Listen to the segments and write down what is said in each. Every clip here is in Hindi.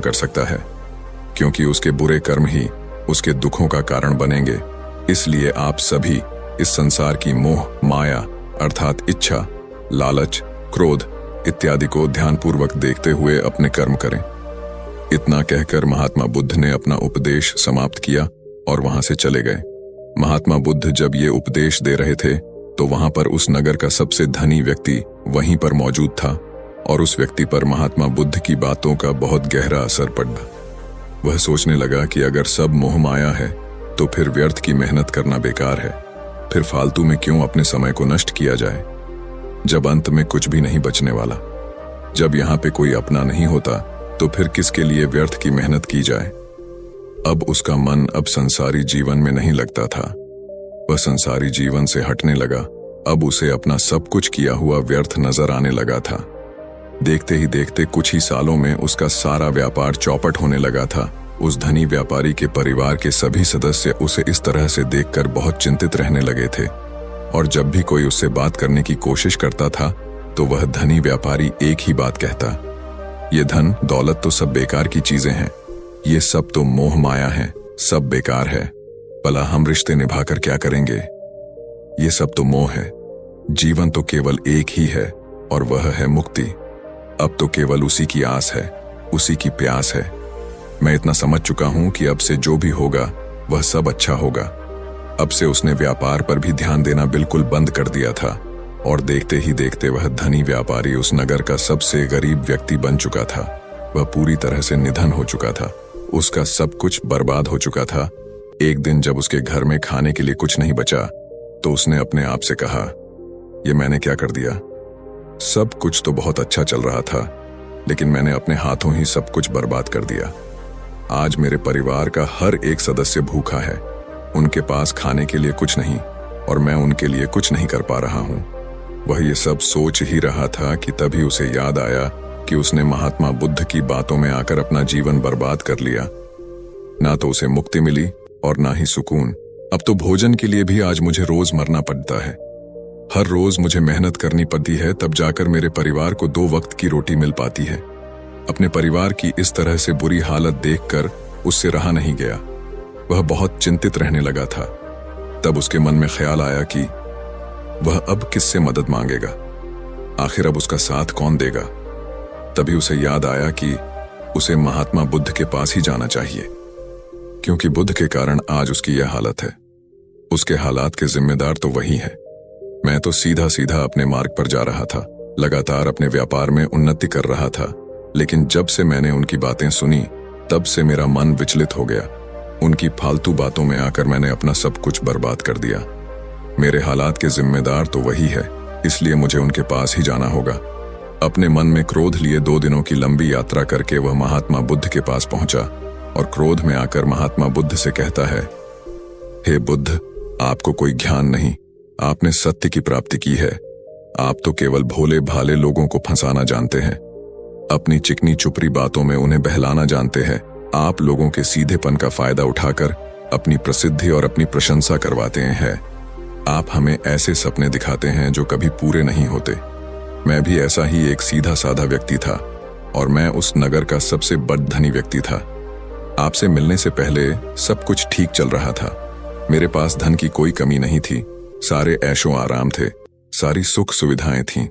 कर सकता है, क्योंकि उसके बुरे कर्म ही उसके दुखों का कारण बनेंगे। इसलिए आप सभी इस संसार की मोह माया अर्थात इच्छा, लालच, क्रोध इत्यादि को ध्यानपूर्वक देखते हुए अपने कर्म करें। इतना कहकर महात्मा बुद्ध ने अपना उपदेश समाप्त किया और वहां से चले गए। महात्मा बुद्ध जब ये उपदेश दे रहे थे तो वहां पर उस नगर का सबसे धनी व्यक्ति वहीं पर मौजूद था और उस व्यक्ति पर महात्मा बुद्ध की बातों का बहुत गहरा असर पड़ा। वह सोचने लगा कि अगर सब मोह माया है तो फिर व्यर्थ की मेहनत करना बेकार है, फिर फालतू में क्यों अपने समय को नष्ट किया जाए, जब अंत में कुछ भी नहीं बचने वाला। जब यहाँ पे कोई अपना नहीं होता तो फिर किसके लिए व्यर्थ की मेहनत की जाए। अब उसका मन अब संसारी जीवन में नहीं लगता था, वह संसारी जीवन से हटने लगा। अब उसे अपना सब कुछ किया हुआ व्यर्थ नजर आने लगा था। देखते ही देखते कुछ ही सालों में उसका सारा व्यापार चौपट होने लगा था। उस धनी व्यापारी के परिवार के सभी सदस्य उसे इस तरह से देखकर बहुत चिंतित रहने लगे थे और जब भी कोई उससे बात करने की कोशिश करता था तो वह धनी व्यापारी एक ही बात कहता, ये धन दौलत तो सब बेकार की चीजें हैं, ये सब तो मोह माया है, सब बेकार है, भला हम रिश्ते निभाकर क्या करेंगे, ये सब तो मोह है, जीवन तो केवल एक ही है और वह है मुक्ति। अब तो केवल उसी की आस है, उसी की प्यास है। मैं इतना समझ चुका हूं कि अब से जो भी होगा वह सब अच्छा होगा। अब से उसने व्यापार पर भी ध्यान देना बिल्कुल बंद कर दिया था और देखते ही देखते वह धनी व्यापारी उस नगर का सबसे गरीब व्यक्ति बन चुका था। वह पूरी तरह से निधन हो चुका था, उसका सब कुछ बर्बाद हो चुका था। एक दिन जब उसके घर में खाने के लिए कुछ नहीं बचा तो उसने अपने आप से कहा, ये मैंने क्या कर दिया, सब कुछ तो बहुत अच्छा चल रहा था लेकिन मैंने अपने हाथों ही सब कुछ बर्बाद कर दिया। आज मेरे परिवार का हर एक सदस्य भूखा है, उनके पास खाने के लिए कुछ नहीं और मैं उनके लिए कुछ नहीं कर पा रहा हूं। वह ये सब सोच ही रहा था कि तभी उसे याद आया कि उसने महात्मा बुद्ध की बातों में आकर अपना जीवन बर्बाद कर लिया। ना तो उसे मुक्ति मिली और ना ही सुकून। अब तो भोजन के लिए भी आज मुझे रोज मरना पड़ता है। हर रोज मुझे मेहनत करनी पड़ती है, तब जाकर मेरे परिवार को 2 वक्त की रोटी मिल पाती है। अपने परिवार की इस तरह से बुरी हालत देखकर उससे रहा नहीं गया। वह बहुत चिंतित रहने लगा था। तब उसके मन में ख्याल आया कि वह अब किससे मदद मांगेगा, आखिर अब उसका साथ कौन देगा। तभी उसे याद आया कि उसे महात्मा बुद्ध के पास ही जाना चाहिए, क्योंकि बुद्ध के कारण आज उसकी यह हालत है। उसके हालात के जिम्मेदार तो वही है। मैं तो सीधा सीधा अपने मार्ग पर जा रहा था, लगातार अपने व्यापार में उन्नति कर रहा था, लेकिन जब से मैंने उनकी बातें सुनी तब से मेरा मन विचलित हो गया। उनकी फालतू बातों में आकर मैंने अपना सब कुछ बर्बाद कर दिया। मेरे हालात के जिम्मेदार तो वही है, इसलिए मुझे उनके पास ही जाना होगा। अपने मन में क्रोध लिए 2 दिनों की लंबी यात्रा करके वह महात्मा बुद्ध के पास पहुंचा और क्रोध में आकर महात्मा बुद्ध से कहता है, हे बुद्ध, आपको कोई ज्ञान नहीं, आपने सत्य की प्राप्ति की है। आप तो केवल भोले भाले लोगों को फंसाना जानते हैं, अपनी चिकनी चुपड़ी बातों में उन्हें बहलाना जानते हैं। आप लोगों के सीधेपन का फायदा उठाकर अपनी प्रसिद्धि और अपनी प्रशंसा करवाते हैं। आप हमें ऐसे सपने दिखाते हैं जो कभी पूरे नहीं होते। मैं भी ऐसा ही एक सीधा साधा व्यक्ति था और मैं उस नगर का सबसे बड़ धनी व्यक्ति था। आपसे मिलने से पहले सब कुछ ठीक चल रहा था। मेरे पास धन की कोई कमी नहीं थी, सारे ऐशो आराम थे, सारी सुख सुविधाएं थीं।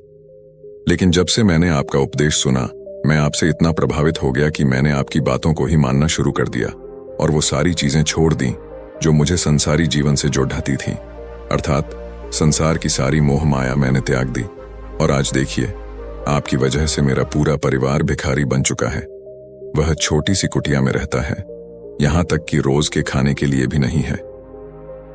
लेकिन जब से मैंने आपका उपदेश सुना, मैं आपसे इतना प्रभावित हो गया कि मैंने आपकी बातों को ही मानना शुरू कर दिया और वो सारी चीजें छोड़ दी जो मुझे संसारी जीवन से जोड़ती थी। अर्थात संसार की सारी मोह माया मैंने त्याग दी और आज देखिए, आपकी वजह से मेरा पूरा परिवार भिखारी बन चुका है। वह छोटी सी कुटिया में रहता है, यहां तक कि रोज के खाने के लिए भी नहीं है।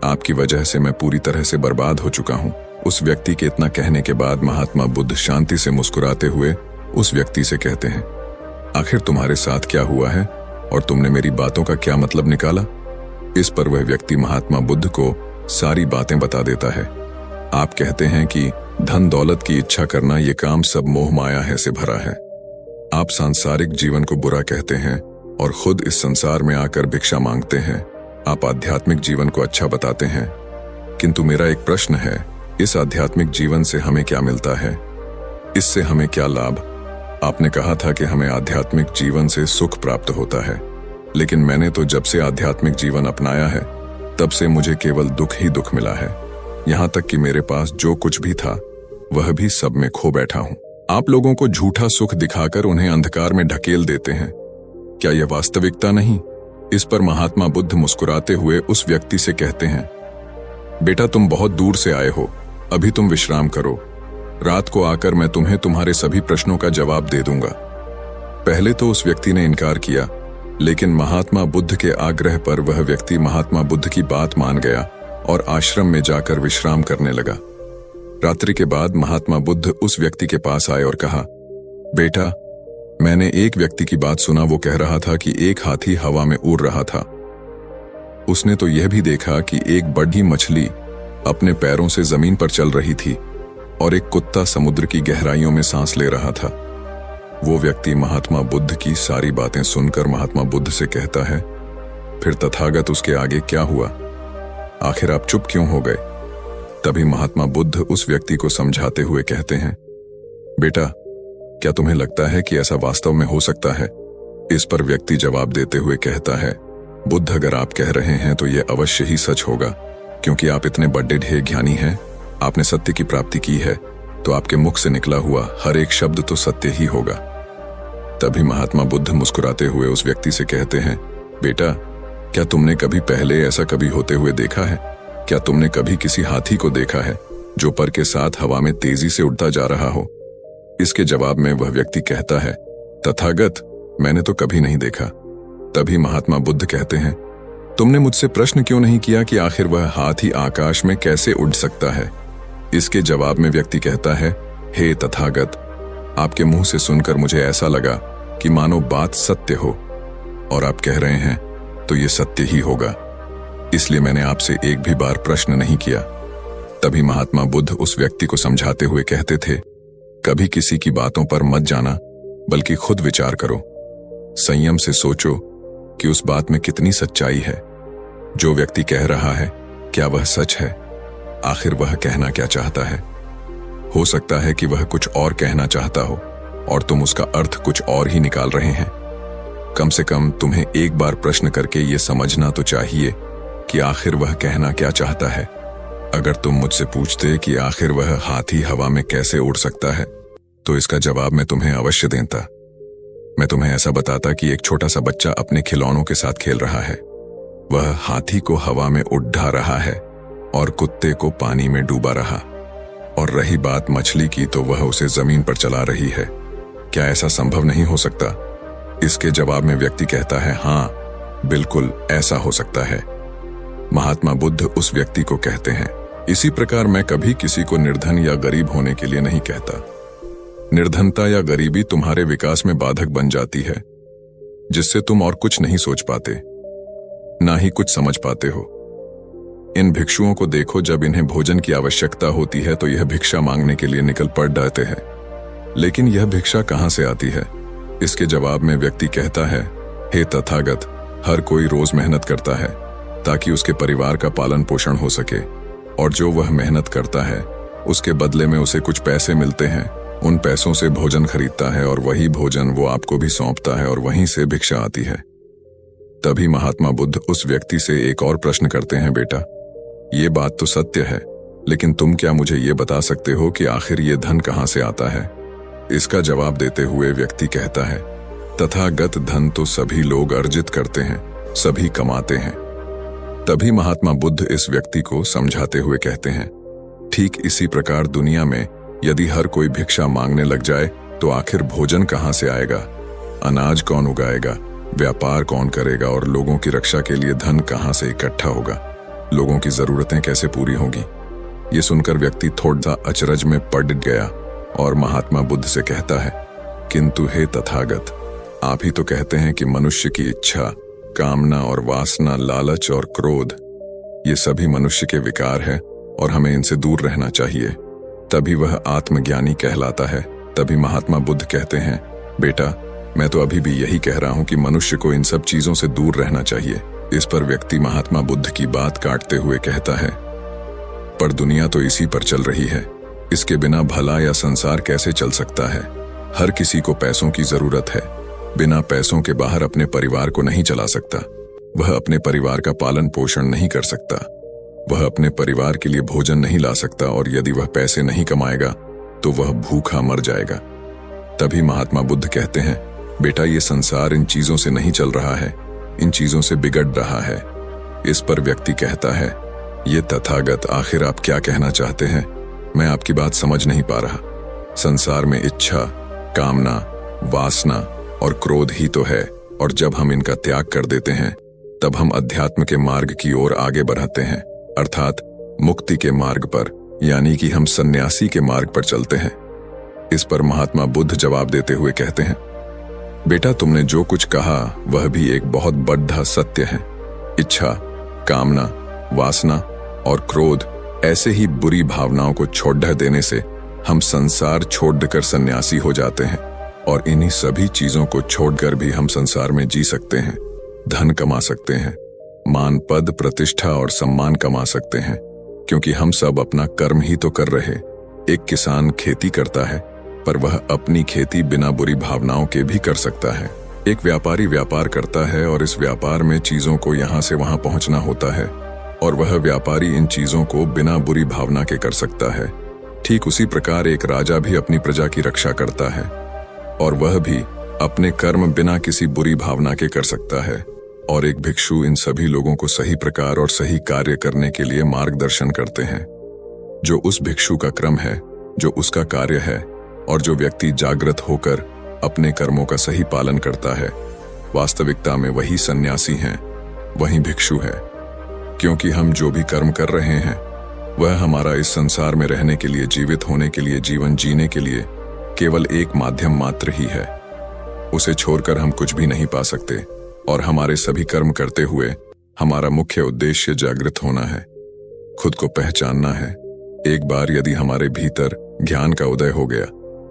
आपकी वजह से मैं पूरी तरह से बर्बाद हो चुका हूं। उस व्यक्ति के इतना कहने के बाद महात्मा बुद्ध शांति से मुस्कुराते हुए उस व्यक्ति से कहते हैं, आखिर तुम्हारे साथ क्या हुआ है और तुमने मेरी बातों का क्या मतलब निकाला। इस पर वह व्यक्ति महात्मा बुद्ध को सारी बातें बता देता है। आप कहते हैं कि धन दौलत की इच्छा करना ये काम सब मोह माया है से भरा है। आप सांसारिक जीवन को बुरा कहते हैं और खुद इस संसार में आकर भिक्षा मांगते हैं। आप आध्यात्मिक जीवन को अच्छा बताते हैं, किंतु मेरा एक प्रश्न है, इस आध्यात्मिक जीवन से हमें क्या मिलता है, इससे हमें क्या लाभ। आपने कहा था कि हमें आध्यात्मिक जीवन से सुख प्राप्त होता है, लेकिन मैंने तो जब से आध्यात्मिक जीवन अपनाया है तब से मुझे केवल दुख ही दुख मिला है। यहाँ तक कि मेरे पास जो कुछ भी था वह भी सब में खो बैठा हूँ। आप लोगों को झूठा सुख दिखाकर उन्हें अंधकार में ढकेल देते हैं। क्या यह वास्तविकता नहीं? इस पर महात्मा बुद्ध मुस्कुराते हुए उस व्यक्ति से कहते हैं, बेटा तुम बहुत दूर से आए हो, अभी तुम विश्राम करो। रात को आकर मैं तुम्हें तुम्हारे सभी प्रश्नों का जवाब दे दूंगा। पहले तो उस व्यक्ति ने इनकार किया, लेकिन महात्मा बुद्ध के आग्रह पर वह व्यक्ति महात्मा बुद्ध की बात मान गया और आश्रम में जाकर विश्राम करने लगा। रात्रि के बाद महात्मा बुद्ध उस व्यक्ति के पास आए और कहा, बेटा मैंने एक व्यक्ति की बात सुना, वो कह रहा था कि एक हाथी हवा में उड़ रहा था। उसने तो यह भी देखा कि एक बड़ी मछली अपने पैरों से जमीन पर चल रही थी और एक कुत्ता समुद्र की गहराइयों में सांस ले रहा था। वो व्यक्ति महात्मा बुद्ध की सारी बातें सुनकर महात्मा बुद्ध से कहता है, फिर तथागत उसके आगे क्या हुआ? आखिर आप चुप क्यों हो गए? तभी महात्मा बुद्ध उस व्यक्ति को समझाते हुए कहते हैं, बेटा क्या तुम्हें लगता है कि ऐसा वास्तव में हो सकता है? इस पर व्यक्ति जवाब देते हुए कहता है, बुद्ध अगर आप कह रहे हैं तो यह अवश्य ही सच होगा, क्योंकि आप इतने बड़े ढेर ज्ञानी हैं, आपने सत्य की प्राप्ति की है, तो आपके मुख से निकला हुआ हर एक शब्द तो सत्य ही होगा। तभी महात्मा बुद्ध मुस्कुराते हुए उस व्यक्ति से कहते हैं, बेटा क्या तुमने कभी पहले ऐसा कभी होते हुए देखा है? क्या तुमने कभी किसी हाथी को देखा है जो पर के साथ हवा में तेजी से उड़ता जा रहा हो? इसके जवाब में वह व्यक्ति कहता है, तथागत मैंने तो कभी नहीं देखा। तभी महात्मा बुद्ध कहते हैं, तुमने मुझसे प्रश्न क्यों नहीं किया कि आखिर वह हाथी आकाश में कैसे उड़ सकता है? इसके जवाब में व्यक्ति कहता है, हे तथागत, आपके मुंह से सुनकर मुझे ऐसा लगा कि मानो बात सत्य हो, और आप कह रहे हैं तो ये सत्य ही होगा, इसलिए मैंने आपसे एक भी बार प्रश्न नहीं किया। तभी महात्मा बुद्ध उस व्यक्ति को समझाते हुए कहते थे, कभी किसी की बातों पर मत जाना, बल्कि खुद विचार करो, संयम से सोचो कि उस बात में कितनी सच्चाई है। जो व्यक्ति कह रहा है क्या वह सच है? आखिर वह कहना क्या चाहता है? हो सकता है कि वह कुछ और कहना चाहता हो और तुम उसका अर्थ कुछ और ही निकाल रहे हैं। कम से कम तुम्हें एक बार प्रश्न करके ये समझना तो चाहिए कि आखिर वह कहना क्या चाहता है। अगर तुम मुझसे पूछते कि आखिर वह हाथी हवा में कैसे उड़ सकता है, तो इसका जवाब मैं तुम्हें अवश्य देता। मैं तुम्हें ऐसा बताता कि एक छोटा सा बच्चा अपने खिलौनों के साथ खेल रहा है। वह हाथी को हवा में उड़ा रहा है और कुत्ते को पानी में डूबा रहा, और रही बात मछली की तो वह उसे जमीन पर चला रही है। क्या ऐसा संभव नहीं हो सकता? इसके जवाब में व्यक्ति कहता है, हाँ बिल्कुल ऐसा हो सकता है। महात्मा बुद्ध उस व्यक्ति को कहते हैं, इसी प्रकार मैं कभी किसी को निर्धन या गरीब होने के लिए नहीं कहता। निर्धनता या गरीबी तुम्हारे विकास में बाधक बन जाती है, जिससे तुम और कुछ नहीं सोच पाते, ना ही कुछ समझ पाते हो। इन भिक्षुओं को देखो, जब इन्हें भोजन की आवश्यकता होती है तो यह भिक्षा मांगने के लिए निकल पड़ जाते हैं, लेकिन यह भिक्षा कहाँ से आती है? इसके जवाब में व्यक्ति कहता है, हे तथागत, हर कोई रोज मेहनत करता है ताकि उसके परिवार का पालन पोषण हो सके, और जो वह मेहनत करता है उसके बदले में उसे कुछ पैसे मिलते हैं। उन पैसों से भोजन खरीदता है और वही भोजन वो आपको भी सौंपता है, और वहीं से भिक्षा आती है। तभी महात्मा बुद्ध उस व्यक्ति से एक और प्रश्न करते हैं, बेटा ये बात तो सत्य है, लेकिन तुम क्या मुझे ये बता सकते हो कि आखिर ये धन कहाँ से आता है? इसका जवाब देते हुए व्यक्ति कहता है, तथागत धन तो सभी लोग अर्जित करते हैं, सभी कमाते हैं। तभी महात्मा बुद्ध इस व्यक्ति को समझाते हुए कहते हैं, ठीक इसी प्रकार दुनिया में यदि हर कोई भिक्षा मांगने लग जाए तो आखिर भोजन कहाँ से आएगा? अनाज कौन उगाएगा? व्यापार कौन करेगा? और लोगों की रक्षा के लिए धन कहाँ से इकट्ठा होगा? लोगों की जरूरतें कैसे पूरी होंगी? ये सुनकर व्यक्ति थोड़ा सा अचरज में पड़ गया और महात्मा बुद्ध से कहता है, किंतु हे तथागत, आप ही तो कहते हैं कि मनुष्य की इच्छा, कामना और वासना, लालच और क्रोध, ये सभी मनुष्य के विकार है और हमें इनसे दूर रहना चाहिए, तभी वह आत्मज्ञानी कहलाता है। तभी महात्मा बुद्ध कहते हैं, बेटा मैं तो अभी भी यही कह रहा हूं कि मनुष्य को इन सब चीजों से दूर रहना चाहिए। इस पर व्यक्ति महात्मा बुद्ध की बात काटते हुए कहता है, पर दुनिया तो इसी पर चल रही है, इसके बिना भला या संसार कैसे चल सकता है? हर किसी को पैसों की जरूरत है। बिना पैसों के बाहर अपने परिवार को नहीं चला सकता। वह अपने परिवार का पालन पोषण नहीं कर सकता। वह अपने परिवार के लिए भोजन नहीं ला सकता, और यदि वह पैसे नहीं कमाएगा तो वह भूखा मर जाएगा। तभी महात्मा बुद्ध कहते हैं, बेटा ये संसार इन चीजों से नहीं चल रहा है, इन चीजों से बिगड़ रहा है। इस पर व्यक्ति कहता है, ये तथागत आखिर आप क्या कहना चाहते हैं? मैं आपकी बात समझ नहीं पा रहा। संसार में इच्छा, कामना, वासना और क्रोध ही तो है, और जब हम इनका त्याग कर देते हैं तब हम अध्यात्म के मार्ग की ओर आगे बढ़ते हैं, अर्थात मुक्ति के मार्ग पर, यानी कि हम सन्यासी के मार्ग पर चलते हैं। इस पर महात्मा बुद्ध जवाब देते हुए कहते हैं, बेटा तुमने जो कुछ कहा वह भी एक बहुत बड़ा सत्य है। इच्छा, कामना, वासना और क्रोध ऐसे ही बुरी भावनाओं को छोड़ देने से हम संसार छोड़कर सन्यासी हो जाते हैं, और इन्हीं सभी चीजों को छोड़कर भी हम संसार में जी सकते हैं, धन कमा सकते हैं, मान, पद, प्रतिष्ठा और सम्मान कमा सकते हैं, क्योंकि हम सब अपना कर्म ही तो कर रहे। एक किसान खेती करता है, पर वह अपनी खेती बिना बुरी भावनाओं के भी कर सकता है। एक व्यापारी व्यापार करता है, और इस व्यापार में चीजों को यहाँ से वहां पहुंचना होता है, और वह व्यापारी इन चीजों को बिना बुरी भावना के कर सकता है। ठीक उसी प्रकार एक राजा भी अपनी प्रजा की रक्षा करता है, और वह भी अपने कर्म बिना किसी बुरी भावना के कर सकता है। और एक भिक्षु इन सभी लोगों को सही प्रकार और सही कार्य करने के लिए मार्गदर्शन करते हैं। जो उस भिक्षु का क्रम है, जो उसका कार्य है, और जो व्यक्ति जागृत होकर अपने कर्मों का सही पालन करता है, वास्तविकता में वही सन्यासी हैं, वही भिक्षु है। क्योंकि हम जो भी कर्म कर रहे हैं वह हमारा इस संसार में रहने के लिए, जीवित होने के लिए, जीवन जीने के लिए केवल एक माध्यम मात्र ही है। उसे छोड़कर हम कुछ भी नहीं पा सकते, और हमारे सभी कर्म करते हुए हमारा मुख्य उद्देश्य जागृत होना है, खुद को पहचानना है। एक बार यदि हमारे भीतर ज्ञान का उदय हो गया,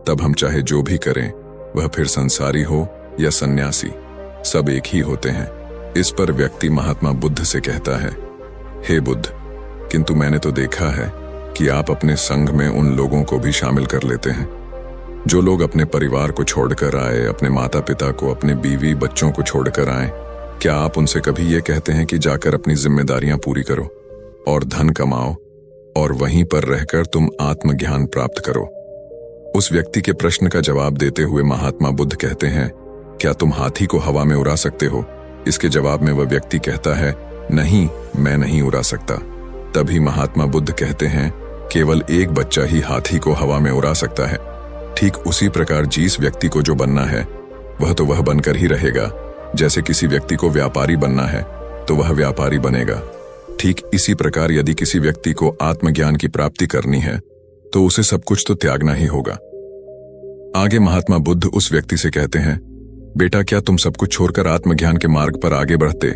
तब हम चाहे जो भी करें, वह फिर संसारी हो या सन्यासी, सब एक ही होते हैं। इस पर व्यक्ति महात्मा बुद्ध से कहता है, हे बुद्ध, किंतु मैंने तो देखा है कि आप अपने संघ में उन लोगों को भी शामिल कर लेते हैं जो लोग अपने परिवार को छोड़कर आए, अपने माता पिता को, अपने बीवी बच्चों को छोड़कर आए। क्या आप उनसे कभी ये कहते हैं कि जाकर अपनी जिम्मेदारियां पूरी करो और धन कमाओ, और वहीं पर रहकर तुम आत्मज्ञान प्राप्त करो? उस व्यक्ति के प्रश्न का जवाब देते हुए महात्मा बुद्ध कहते हैं, क्या तुम हाथी को हवा में उड़ा सकते हो? इसके जवाब में वह व्यक्ति कहता है, नहीं, मैं नहीं उड़ा सकता। तभी महात्मा बुद्ध कहते हैं, केवल एक बच्चा ही हाथी को हवा में उड़ा सकता है। ठीक उसी प्रकार जिस व्यक्ति को जो बनना है वह तो वह बनकर ही रहेगा। जैसे किसी व्यक्ति को व्यापारी बनना है तो वह व्यापारी बनेगा। ठीक इसी प्रकार यदि किसी व्यक्ति को आत्मज्ञान की प्राप्ति करनी है तो उसे सब कुछ तो त्यागना ही होगा। आगे महात्मा बुद्ध उस व्यक्ति से कहते हैं, बेटा क्या तुम सब कुछ छोड़कर आत्मज्ञान के मार्ग पर आगे बढ़ते,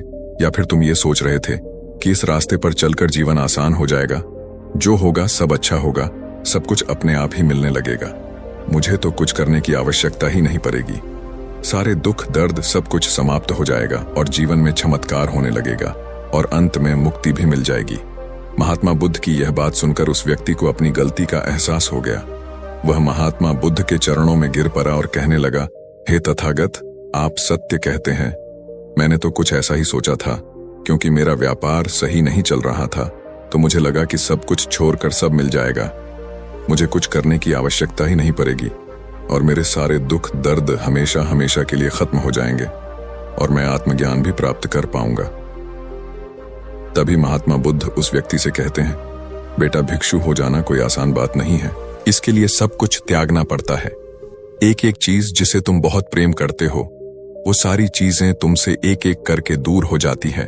या फिर तुम ये सोच रहे थे कि इस रास्ते पर चलकर जीवन आसान हो जाएगा, जो होगा सब अच्छा होगा, सब कुछ अपने आप ही मिलने लगेगा, मुझे तो कुछ करने की आवश्यकता ही नहीं पड़ेगी, सारे दुख दर्द सब कुछ समाप्त हो जाएगा और जीवन में चमत्कार होने लगेगा और अंत में मुक्ति भी मिल जाएगी। महात्मा बुद्ध की यह बात सुनकर उस व्यक्ति को अपनी गलती का एहसास हो गया। वह महात्मा बुद्ध के चरणों में गिर पड़ा और कहने लगा, हे तथागत, आप सत्य कहते हैं। मैंने तो कुछ ऐसा ही सोचा था, क्योंकि मेरा व्यापार सही नहीं चल रहा था, तो मुझे लगा कि सब कुछ छोड़कर सब मिल जाएगा, मुझे कुछ करने की आवश्यकता ही नहीं पड़ेगी और मेरे सारे दुख दर्द हमेशा हमेशा के लिए खत्म हो जाएंगे और मैं आत्मज्ञान भी प्राप्त कर पाऊंगा। तभी महात्मा बुद्ध उस व्यक्ति से कहते हैं, बेटा भिक्षु हो जाना कोई आसान बात नहीं है, इसके लिए सब कुछ त्यागना पड़ता है। एक एक चीज जिसे तुम बहुत प्रेम करते हो, वो सारी चीजें तुमसे एक एक करके दूर हो जाती है।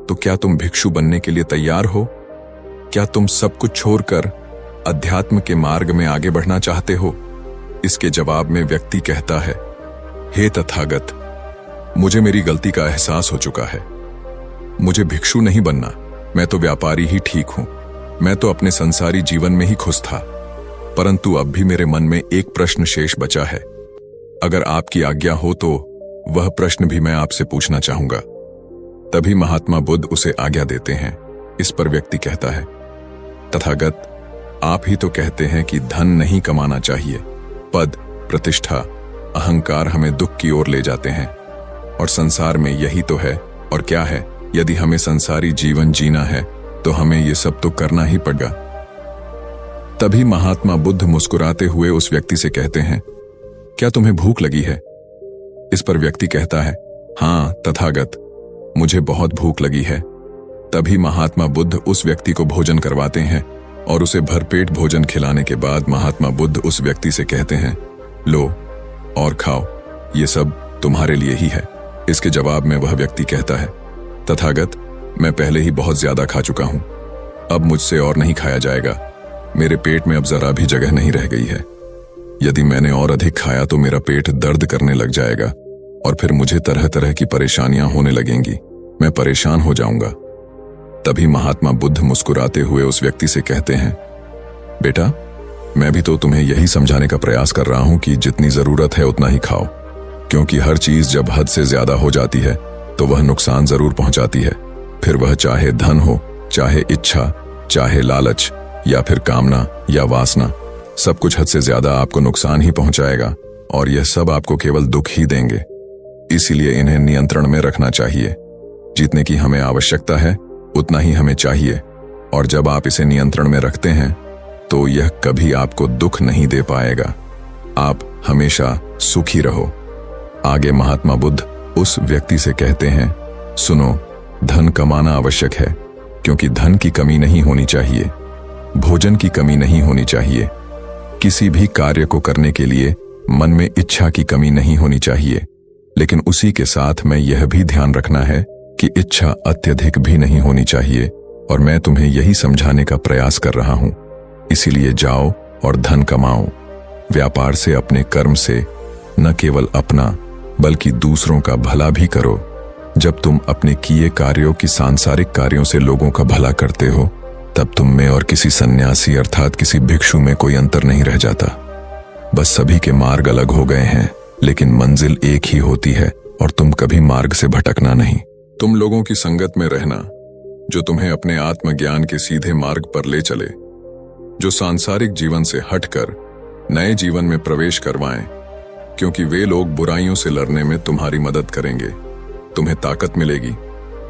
तो क्या तुम भिक्षु बनने के लिए तैयार हो? क्या तुम सब कुछ छोड़कर अध्यात्म के मार्ग में आगे बढ़ना चाहते हो? इसके जवाब में व्यक्ति कहता है, हे तथागत, मुझे मेरी गलती का एहसास हो चुका है, मुझे भिक्षु नहीं बनना, मैं तो व्यापारी ही ठीक हूं, मैं तो अपने संसारी जीवन में ही खुश था, परंतु अब भी मेरे मन में एक प्रश्न शेष बचा है। अगर आपकी आज्ञा हो तो वह प्रश्न भी मैं आपसे पूछना चाहूंगा। तभी महात्मा बुद्ध उसे आज्ञा देते हैं। इस पर व्यक्ति कहता है, तथागत, आप ही तो कहते हैं कि धन नहीं कमाना चाहिए, पद, प्रतिष्ठा, अहंकार हमें दुख की ओर ले जाते हैं। और संसार में यही तो है। और क्या है, यदि हमें संसारी जीवन जीना है तो हमें ये सब तो करना ही पड़ेगा। तभी महात्मा बुद्ध मुस्कुराते हुए उस व्यक्ति से कहते हैं, क्या तुम्हें भूख लगी है? इस पर व्यक्ति कहता है, हाँ तथागत, मुझे बहुत भूख लगी है। तभी महात्मा बुद्ध उस व्यक्ति को भोजन करवाते हैं और उसे भरपेट भोजन खिलाने के बाद महात्मा बुद्ध उस व्यक्ति से कहते हैं, लो और खाओ, ये सब तुम्हारे लिए ही है। इसके जवाब में वह व्यक्ति कहता है, तथागत, मैं पहले ही बहुत ज्यादा खा चुका हूं, अब मुझसे और नहीं खाया जाएगा। मेरे पेट में अब जरा भी जगह नहीं रह गई है। यदि मैंने और अधिक खाया तो मेरा पेट दर्द करने लग जाएगा और फिर मुझे तरह तरह की परेशानियां होने लगेंगी, मैं परेशान हो जाऊंगा। तभी महात्मा बुद्ध मुस्कुराते हुए उस व्यक्ति से कहते हैं, बेटा, मैं भी तो तुम्हें यही समझाने का प्रयास कर रहा हूं कि जितनी जरूरत है उतना ही खाओ, क्योंकि हर चीज जब हद से ज्यादा हो जाती है तो वह नुकसान जरूर पहुंचाती है। फिर वह चाहे धन हो, चाहे इच्छा, चाहे लालच, या फिर कामना या वासना, सब कुछ हद से ज्यादा आपको नुकसान ही पहुंचाएगा और यह सब आपको केवल दुख ही देंगे। इसीलिए इन्हें नियंत्रण में रखना चाहिए। जितने की हमें आवश्यकता है उतना ही हमें चाहिए, और जब आप इसे नियंत्रण में रखते हैं तो यह कभी आपको दुख नहीं दे पाएगा। आप हमेशा सुखी रहो। आगे महात्मा बुद्ध उस व्यक्ति से कहते हैं, सुनो, धन कमाना आवश्यक है, क्योंकि धन की कमी नहीं होनी चाहिए, भोजन की कमी नहीं होनी चाहिए, किसी भी कार्य को करने के लिए मन में इच्छा की कमी नहीं होनी चाहिए। लेकिन उसी के साथ में यह भी ध्यान रखना है कि इच्छा अत्यधिक भी नहीं होनी चाहिए, और मैं तुम्हें यही समझाने का प्रयास कर रहा हूं। इसीलिए जाओ और धन कमाओ। व्यापार से, अपने कर्म से न केवल अपना बल्कि दूसरों का भला भी करो। जब तुम अपने किए कार्यों की सांसारिक कार्यों से लोगों का भला करते हो, तब तुम में और किसी सन्यासी अर्थात किसी भिक्षु में कोई अंतर नहीं रह जाता। बस सभी के मार्ग अलग हो गए हैं, लेकिन मंजिल एक ही होती है, और तुम कभी मार्ग से भटकना नहीं। तुम लोगों की संगत में रहना जो तुम्हें अपने आत्मज्ञान के सीधे मार्ग पर ले चले, जो सांसारिक जीवन से हटकर नए जीवन में प्रवेश करवाएं, क्योंकि वे लोग बुराइयों से लड़ने में तुम्हारी मदद करेंगे। तुम्हें ताकत मिलेगी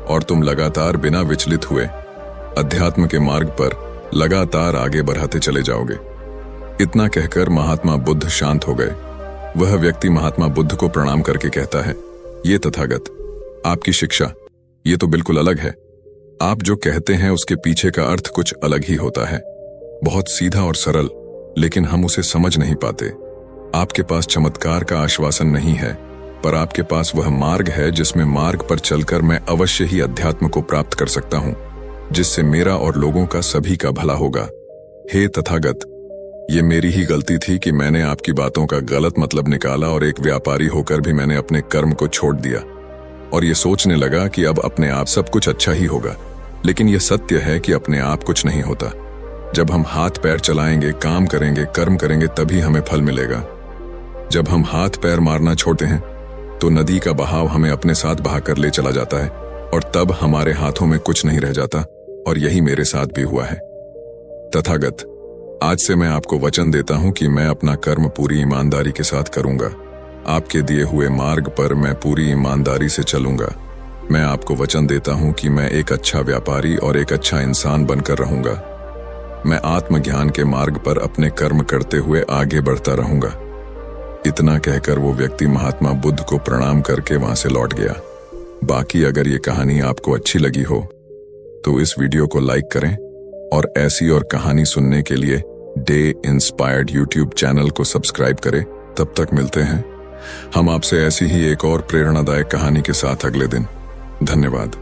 और तुम लगातार बिना विचलित हुए अध्यात्म के मार्ग पर लगातार आगे बढ़ाते चले जाओगे। इतना कहकर महात्मा बुद्ध शांत हो गए। वह व्यक्ति महात्मा बुद्ध को प्रणाम करके कहता है, ये तथागत, आपकी शिक्षा ये तो बिल्कुल अलग है। आप जो कहते हैं उसके पीछे का अर्थ कुछ अलग ही होता है, बहुत सीधा और सरल, लेकिन हम उसे समझ नहीं पाते। आपके पास चमत्कार का आश्वासन नहीं है, पर आपके पास वह मार्ग है जिसमें मार्ग पर चलकर मैं अवश्य ही अध्यात्म को प्राप्त कर सकता हूं, जिससे मेरा और लोगों का सभी का भला होगा। हे तथागत, ये मेरी ही गलती थी कि मैंने आपकी बातों का गलत मतलब निकाला और एक व्यापारी होकर भी मैंने अपने कर्म को छोड़ दिया और ये सोचने लगा कि अब अपने आप सब कुछ अच्छा ही होगा। लेकिन यह सत्य है कि अपने आप कुछ नहीं होता। जब हम हाथ पैर चलाएंगे, काम करेंगे, कर्म करेंगे, तभी हमें फल मिलेगा। जब हम हाथ पैर मारना छोड़ते हैं तो नदी का बहाव हमें अपने साथ बहाकर ले चला जाता है और तब हमारे हाथों में कुछ नहीं रह जाता, और यही मेरे साथ भी हुआ है। तथागत, आज से मैं आपको वचन देता हूं कि मैं अपना कर्म पूरी ईमानदारी के साथ करूंगा। आपके दिए हुए मार्ग पर मैं पूरी ईमानदारी से चलूंगा। मैं आपको वचन देता हूं कि मैं एक अच्छा व्यापारी और एक अच्छा इंसान बनकर रहूंगा। मैं आत्मज्ञान के मार्ग पर अपने कर्म करते हुए आगे बढ़ता रहूंगा। इतना कहकर वो व्यक्ति महात्मा बुद्ध को प्रणाम करके वहां से लौट गया। बाकी अगर ये कहानी आपको अच्छी लगी हो तो इस वीडियो को लाइक करें और ऐसी और कहानी सुनने के लिए डे इंस्पायर्ड यूट्यूब चैनल को सब्सक्राइब करें। तब तक मिलते हैं हम आपसे ऐसी ही एक और प्रेरणादायक कहानी के साथ अगले दिन। धन्यवाद।